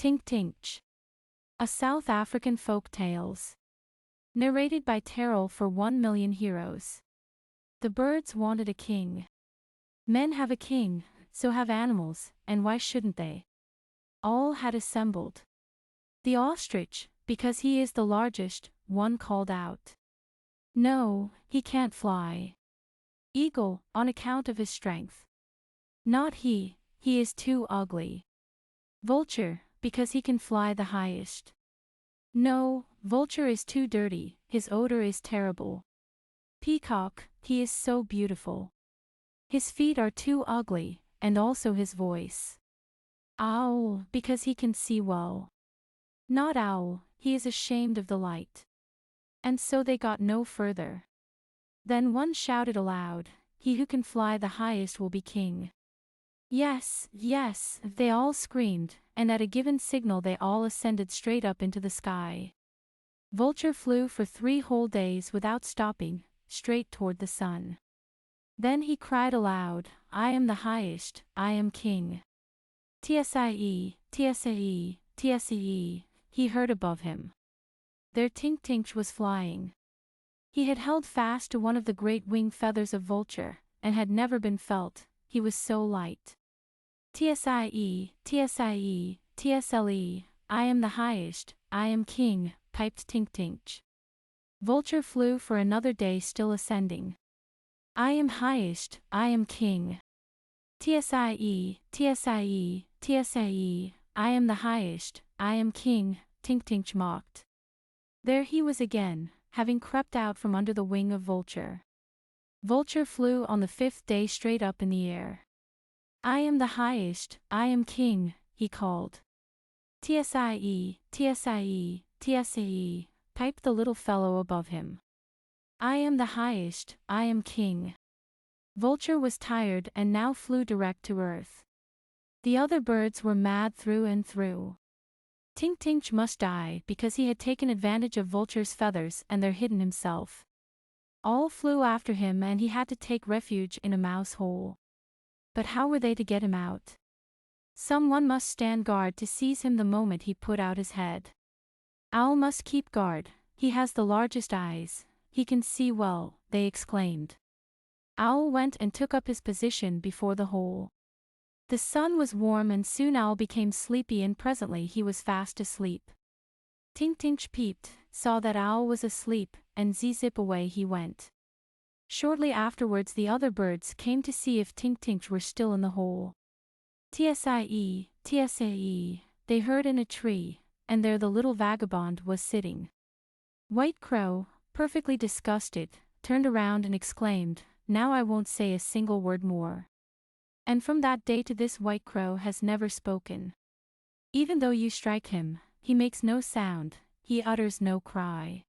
Tink-Tinkje. A South African folk tales. Narrated by Terrell for 1 million heroes. The birds wanted a king. Men have a king, so have animals, and why shouldn't they? All had assembled. The ostrich, because he is the largest, one called out. No, he can't fly. Eagle, on account of his strength. Not he is too ugly. Vulture, because he can fly the highest. No, vulture is too dirty, his odor is terrible. Peacock, he is so beautiful. His feet are too ugly, and also his voice. Owl, because he can see well. Not owl, he is ashamed of the light. And so they got no further. Then one shouted aloud, he who can fly the highest will be king. Yes, yes, they all screamed, and at a given signal they all ascended straight up into the sky. Vulture flew for 3 whole days without stopping, straight toward the sun. Then he cried aloud, I am the highest, I am king. Tsie, tsie, tsie, he heard above him. There Tink-Tinkje was flying. He had held fast to one of the great wing feathers of vulture, and had never been felt, he was so light. Tsie, tsie, tsle, I am the highest, I am king, piped Tink-Tinkje. Vulture flew for another day still ascending. I am highest, I am king. Tsie, tsie, tsie, I am the highest, I am king, Tink-Tinkje mocked. There he was again, having crept out from under the wing of vulture. Vulture flew on the 5th day straight up in the air. I am the highest, I am king, he called. Tsie, tsie, tsie, piped the little fellow above him. I am the highest, I am king. Vulture was tired and now flew direct to earth. The other birds were mad through and through. Tink-Tinkje must die because he had taken advantage of vulture's feathers and there hidden himself. All flew after him and he had to take refuge in a mouse hole. But how were they to get him out? Someone must stand guard to seize him the moment he put out his head. Owl must keep guard, he has the largest eyes, he can see well, they exclaimed. Owl went and took up his position before the hole. The sun was warm and soon Owl became sleepy and presently he was fast asleep. Tink-Tinkje peeped, saw that Owl was asleep, and zip away he went. Shortly afterwards the other birds came to see if Tink-Tinkje were still in the hole. Tsie, tsie, they heard in a tree, and there the little vagabond was sitting. White Crow, perfectly disgusted, turned around and exclaimed, now I won't say a single word more. And from that day to this White Crow has never spoken. Even though you strike him, he makes no sound, he utters no cry.